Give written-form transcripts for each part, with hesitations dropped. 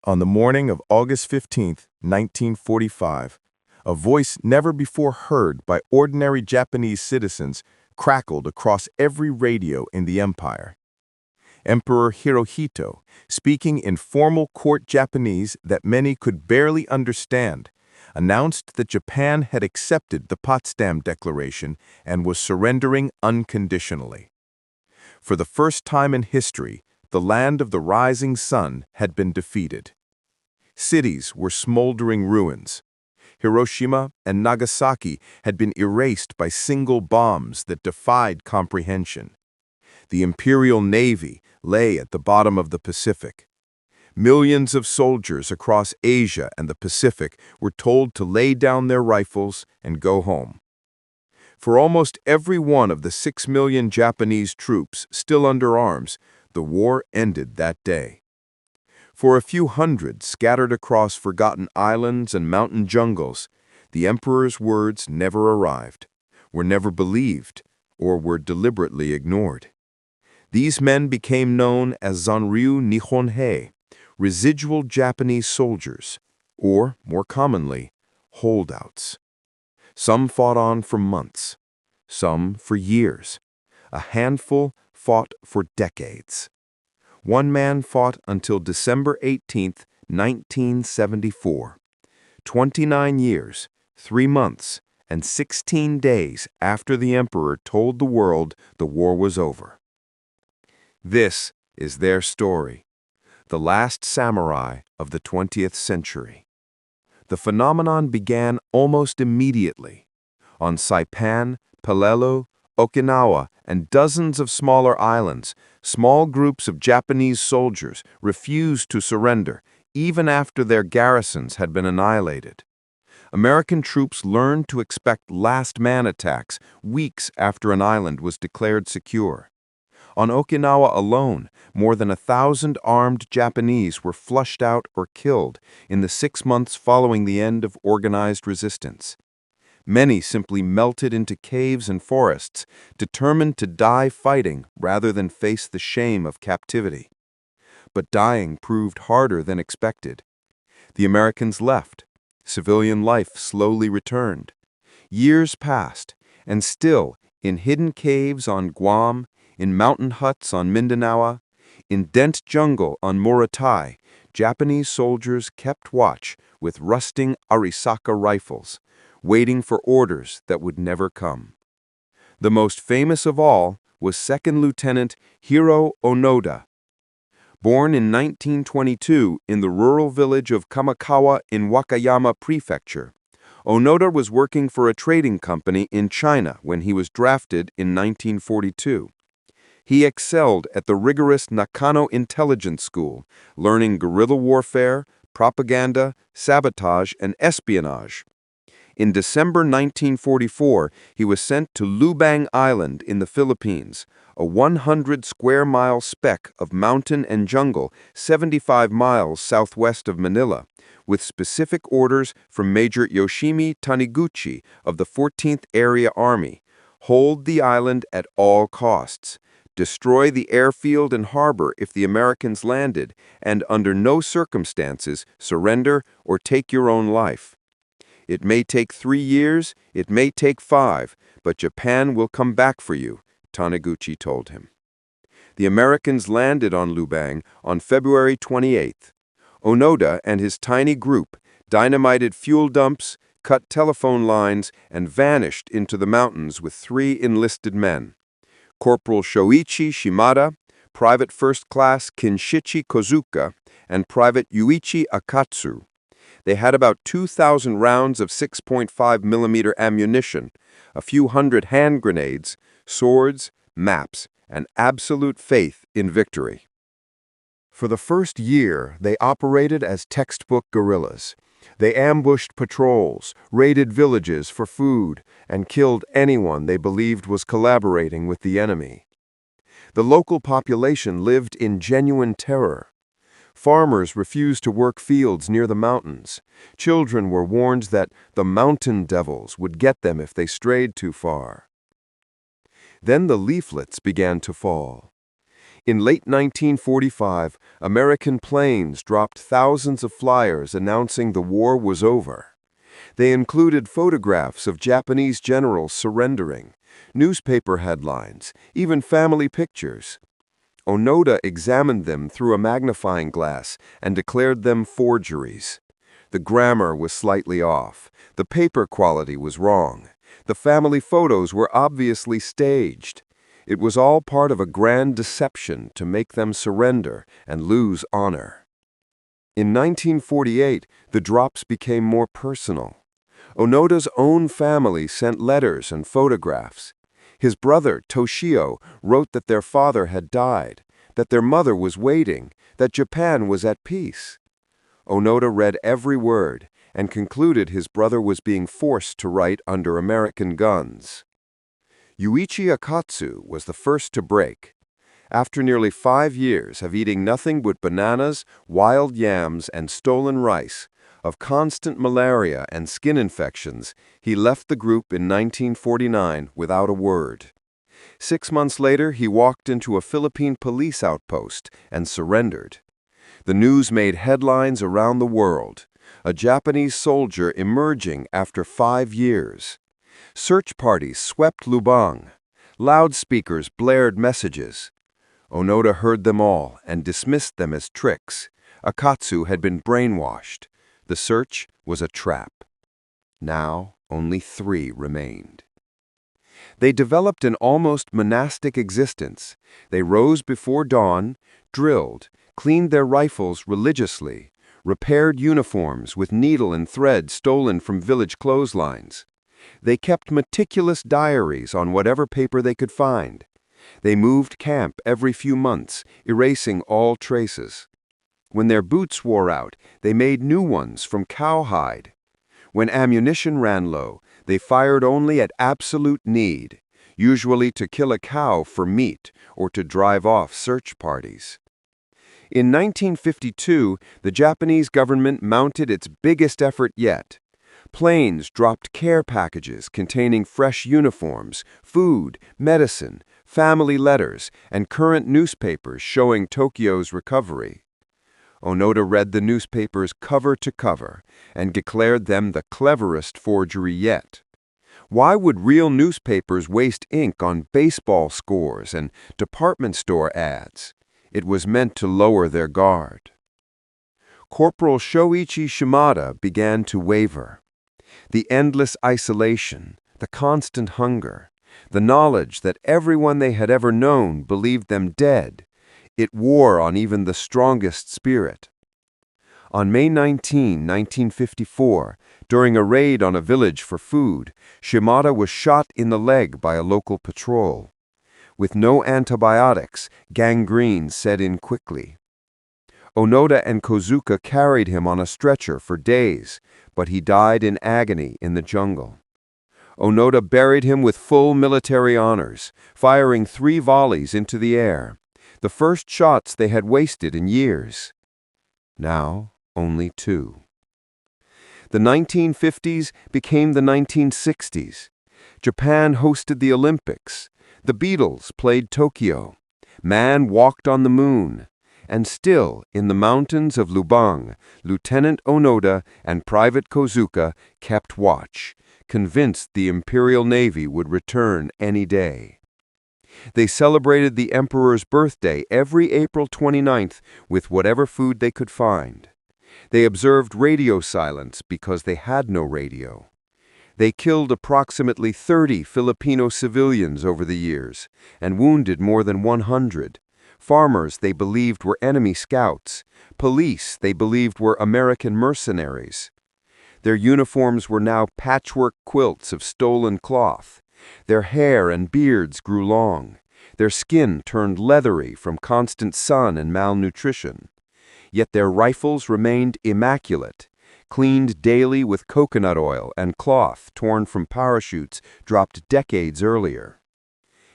On the morning of August 15, 1945, a voice never before heard by ordinary Japanese citizens crackled across every radio in the empire. Emperor Hirohito, speaking in formal court Japanese that many could barely understand, announced that Japan had accepted the Potsdam Declaration and was surrendering unconditionally. For the first time in history, the land of the rising sun had been defeated. Cities were smoldering ruins. Hiroshima and Nagasaki had been erased by single bombs that defied comprehension. The Imperial Navy lay at the bottom of the Pacific. Millions of soldiers across Asia and the Pacific were told to lay down their rifles and go home. For almost every one of the 6 million Japanese troops still under arms, the war ended that day. For a few hundred scattered across forgotten islands and mountain jungles, the emperor's words never arrived, were never believed, or were deliberately ignored. These men became known as Zanryu Nihonhei, residual Japanese soldiers, or, more commonly, holdouts. Some fought on for months, some for years. A handful fought for decades. One man fought until December 18, 1974, 29 years, 3 months, and 16 days after the emperor told the world the war was over. This is their story, the last samurai of the 20th century. The phenomenon began almost immediately. On Saipan, Peleliu, Okinawa, and dozens of smaller islands, small groups of Japanese soldiers refused to surrender, even after their garrisons had been annihilated. American troops learned to expect last-man attacks weeks after an island was declared secure. On Okinawa alone, more than 1,000 armed Japanese were flushed out or killed in the 6 months following the end of organized resistance. Many simply melted into caves and forests, determined to die fighting rather than face the shame of captivity. But dying proved harder than expected. The Americans left. Civilian life slowly returned. Years passed, and still, in hidden caves on Guam, in mountain huts on Mindanao, in dense jungle on Morotai, Japanese soldiers kept watch with rusting Arisaka rifles, waiting for orders that would never come. The most famous of all was Second Lieutenant Hiroo Onoda. Born in 1922 in the rural village of Kamakawa in Wakayama Prefecture, Onoda was working for a trading company in China when he was drafted in 1942. He excelled at the rigorous Nakano Intelligence School, learning guerrilla warfare, propaganda, sabotage, and espionage. In December 1944, he was sent to Lubang Island in the Philippines, a 100-square-mile speck of mountain and jungle 75 miles southwest of Manila, with specific orders from Major Yoshimi Taniguchi of the 14th Area Army: hold the island at all costs, destroy the airfield and harbor if the Americans landed, and under no circumstances surrender or take your own life. It may take 3 years, it may take 5, but Japan will come back for you, Taniguchi told him. The Americans landed on Lubang on February 28th. Onoda and his tiny group dynamited fuel dumps, cut telephone lines, and vanished into the mountains with 3 enlisted men: Corporal Shoichi Shimada, Private First Class Kinshichi Kozuka, and Private Yuichi Akatsu. They had about 2,000 rounds of 6.5mm ammunition, a few hundred hand grenades, swords, maps, and absolute faith in victory. For the first year, they operated as textbook guerrillas. They ambushed patrols, raided villages for food, and killed anyone they believed was collaborating with the enemy. The local population lived in genuine terror. Farmers refused to work fields near the mountains. Children were warned that the mountain devils would get them if they strayed too far. Then the leaflets began to fall. In late 1945, American planes dropped thousands of flyers announcing the war was over. They included photographs of Japanese generals surrendering, newspaper headlines, even family pictures. Onoda examined them through a magnifying glass and declared them forgeries. The grammar was slightly off. The paper quality was wrong. The family photos were obviously staged. It was all part of a grand deception to make them surrender and lose honor. In 1948, the drops became more personal. Onoda's own family sent letters and photographs. His brother, Toshio, wrote that their father had died, that their mother was waiting, that Japan was at peace. Onoda read every word and concluded his brother was being forced to write under American guns. Yuichi Akatsu was the first to break. After nearly 5 years of eating nothing but bananas, wild yams, and stolen rice, of constant malaria and skin infections, he left the group in 1949 without a word. 6 months later, he walked into a Philippine police outpost and surrendered. The news made headlines around the world. A Japanese soldier emerging after 5 years. Search parties swept Lubang. Loudspeakers blared messages. Onoda heard them all and dismissed them as tricks. Akatsu had been brainwashed. The search was a trap. Now, only 3 remained. They developed an almost monastic existence. They rose before dawn, drilled, cleaned their rifles religiously, repaired uniforms with needle and thread stolen from village clotheslines. They kept meticulous diaries on whatever paper they could find. They moved camp every few months, erasing all traces. When their boots wore out, they made new ones from cowhide. When ammunition ran low, they fired only at absolute need, usually to kill a cow for meat or to drive off search parties. In 1952, the Japanese government mounted its biggest effort yet. Planes dropped care packages containing fresh uniforms, food, medicine, family letters, and current newspapers showing Tokyo's recovery. Onoda read the newspapers cover to cover and declared them the cleverest forgery yet. Why would real newspapers waste ink on baseball scores and department store ads? It was meant to lower their guard. Corporal Shoichi Shimada began to waver. The endless isolation, the constant hunger, the knowledge that everyone they had ever known believed them dead, it wore on even the strongest spirit. On May 19, 1954, during a raid on a village for food, Shimada was shot in the leg by a local patrol. With no antibiotics, gangrene set in quickly. Onoda and Kozuka carried him on a stretcher for days, but he died in agony in the jungle. Onoda buried him with full military honors, firing 3 volleys into the air, the first shots they had wasted in years. Now, only 2. The 1950s became the 1960s. Japan hosted the Olympics. The Beatles played Tokyo. Man walked on the moon. And still, in the mountains of Lubang, Lieutenant Onoda and Private Kozuka kept watch, convinced the Imperial Navy would return any day. They celebrated the Emperor's birthday every April 29th with whatever food they could find. They observed radio silence because they had no radio. They killed approximately 30 Filipino civilians over the years and wounded more than 100. Farmers they believed were enemy scouts. Police they believed were American mercenaries. Their uniforms were now patchwork quilts of stolen cloth. Their hair and beards grew long. Their skin turned leathery from constant sun and malnutrition. Yet their rifles remained immaculate, cleaned daily with coconut oil and cloth torn from parachutes dropped decades earlier.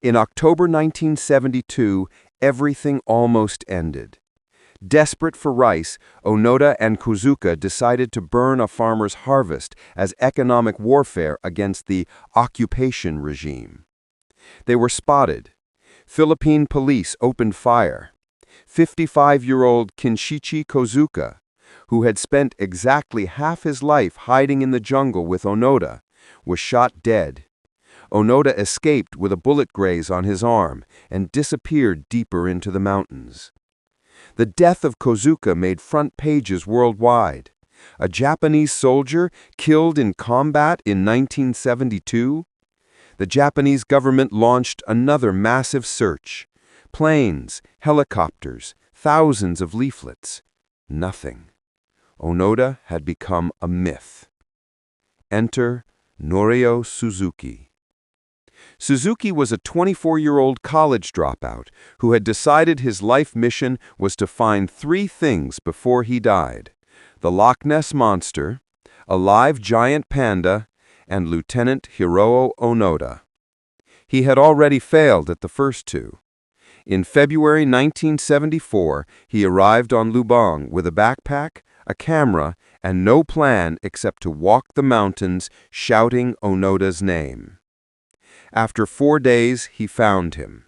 In October 1972, everything almost ended. Desperate for rice, Onoda and Kozuka decided to burn a farmer's harvest as economic warfare against the occupation regime. They were spotted. Philippine police opened fire. 55-year-old Kinshichi Kozuka, who had spent exactly half his life hiding in the jungle with Onoda, was shot dead. Onoda escaped with a bullet graze on his arm and disappeared deeper into the mountains. The death of Kozuka made front pages worldwide. A Japanese soldier killed in combat in 1972? The Japanese government launched another massive search. Planes, helicopters, thousands of leaflets. Nothing. Onoda had become a myth. Enter Norio Suzuki. Suzuki was a 24-year-old college dropout who had decided his life mission was to find three things before he died: the Loch Ness Monster, a live giant panda, and Lieutenant Hiroo Onoda. He had already failed at the first two. In February 1974, he arrived on Lubang with a backpack, a camera, and no plan except to walk the mountains shouting Onoda's name. After 4 days, he found him.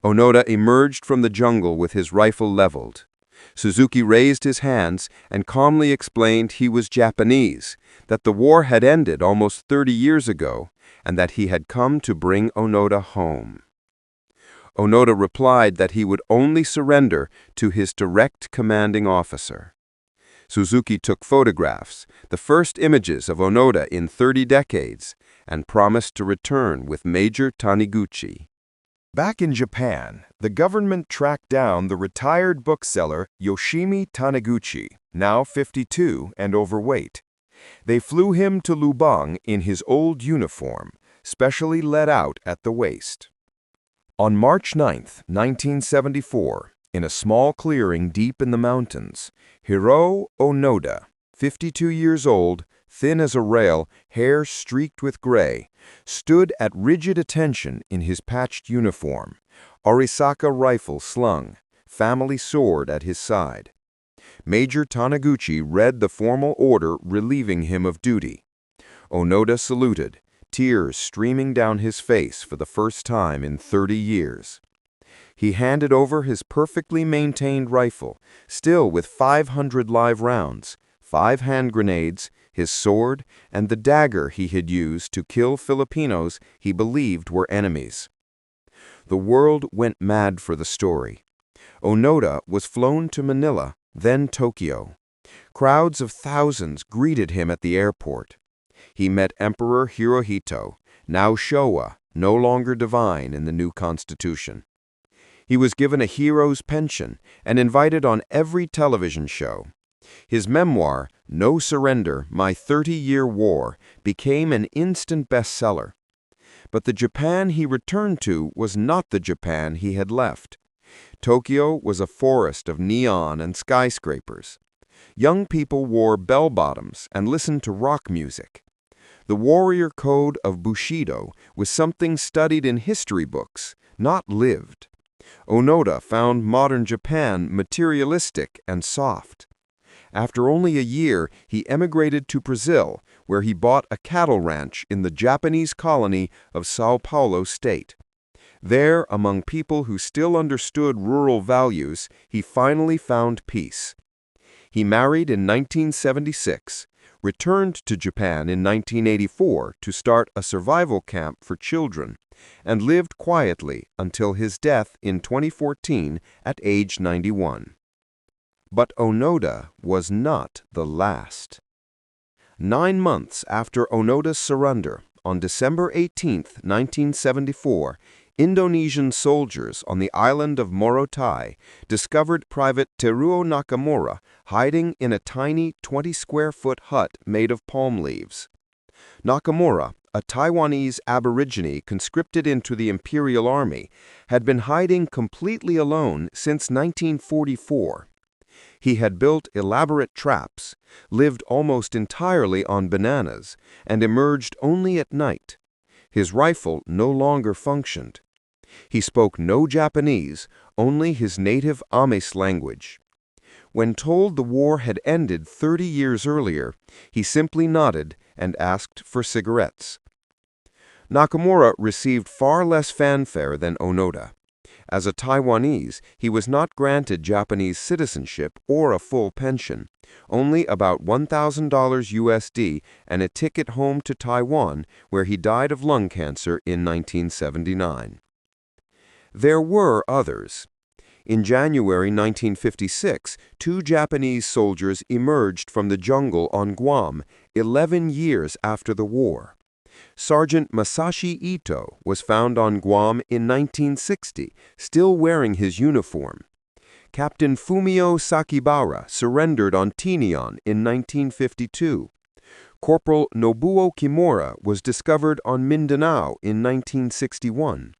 Onoda emerged from the jungle with his rifle leveled. Suzuki raised his hands and calmly explained he was Japanese, that the war had ended almost 30 years ago, and that he had come to bring Onoda home. Onoda replied that he would only surrender to his direct commanding officer. Suzuki took photographs, the first images of Onoda in 30 decades, and promised to return with Major Taniguchi. Back in Japan, the government tracked down the retired bookseller Yoshimi Taniguchi, now 52 and overweight. They flew him to Lubang in his old uniform, specially let out at the waist. On March 9, 1974, in a small clearing deep in the mountains, Hiroo Onoda, 52 years old, thin as a rail, hair streaked with gray, stood at rigid attention in his patched uniform, Arisaka rifle slung, family sword at his side. Major Taniguchi read the formal order relieving him of duty. Onoda saluted, tears streaming down his face for the first time in 30 years. He handed over his perfectly maintained rifle, still with 500 live rounds, 5 hand grenades, his sword, and the dagger he had used to kill Filipinos he believed were enemies. The world went mad for the story. Onoda was flown to Manila, then Tokyo. Crowds of thousands greeted him at the airport. He met Emperor Hirohito, now Showa, no longer divine in the new constitution. He was given a hero's pension and invited on every television show. His memoir, No Surrender, My 30-Year War, became an instant bestseller. But the Japan he returned to was not the Japan he had left. Tokyo was a forest of neon and skyscrapers. Young people wore bell-bottoms and listened to rock music. The warrior code of Bushido was something studied in history books, not lived. Onoda found modern Japan materialistic and soft. After only a year, he emigrated to Brazil, where he bought a cattle ranch in the Japanese colony of São Paulo State. There, among people who still understood rural values, he finally found peace. He married in 1976, returned to Japan in 1984 to start a survival camp for children, and lived quietly until his death in 2014 at age 91. But Onoda was not the last. 9 months after Onoda's surrender, on December 18, 1974, Indonesian soldiers on the island of Morotai discovered Private Teruo Nakamura hiding in a tiny 20-square-foot hut made of palm leaves. Nakamura, a Taiwanese aborigine conscripted into the Imperial Army, had been hiding completely alone since 1944. He had built elaborate traps, lived almost entirely on bananas, and emerged only at night. His rifle no longer functioned. He spoke no Japanese, only his native Amis language. When told the war had ended 30 years earlier, he simply nodded and asked for cigarettes. Nakamura received far less fanfare than Onoda. As a Taiwanese, he was not granted Japanese citizenship or a full pension, only about $1,000 USD and a ticket home to Taiwan, where he died of lung cancer in 1979. There were others. In January 1956, 2 Japanese soldiers emerged from the jungle on Guam, 11 years after the war. Sergeant Masashi Ito was found on Guam in 1960, still wearing his uniform. Captain Fumio Sakibara surrendered on Tinian in 1952. Corporal Nobuo Kimura was discovered on Mindanao in 1961.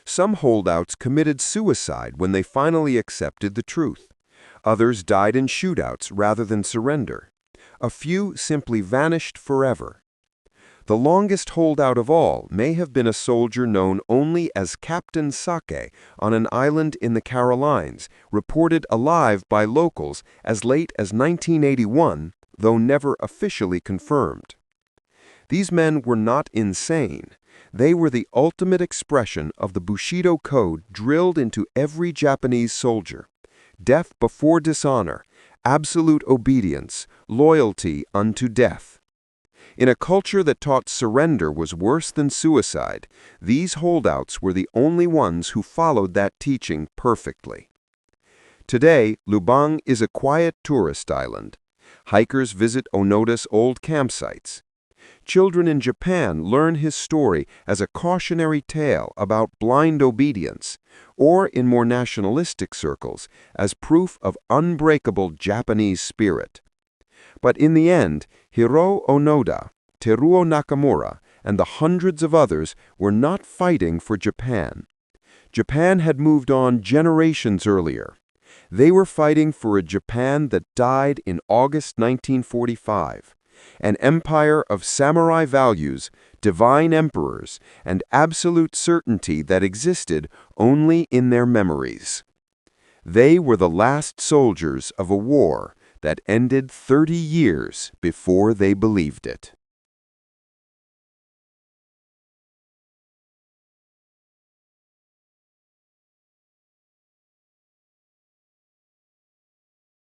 Some holdouts committed suicide when they finally accepted the truth. Others died in shootouts rather than surrender. A few simply vanished forever. The longest holdout of all may have been a soldier known only as Captain Sake on an island in the Carolines, reported alive by locals as late as 1981, though never officially confirmed. These men were not insane. They were the ultimate expression of the Bushido Code drilled into every Japanese soldier. Death before dishonor, absolute obedience, loyalty unto death. In a culture that taught surrender was worse than suicide, these holdouts were the only ones who followed that teaching perfectly. Today, Lubang is a quiet tourist island. Hikers visit Onoda's old campsites. Children in Japan learn his story as a cautionary tale about blind obedience, or in more nationalistic circles, as proof of unbreakable Japanese spirit. But in the end, Hiroo Onoda, Teruo Nakamura, and the hundreds of others were not fighting for Japan. Japan had moved on generations earlier. They were fighting for a Japan that died in August 1945, an empire of samurai values, divine emperors, and absolute certainty that existed only in their memories. They were the last soldiers of a war that ended 30 years before they believed it.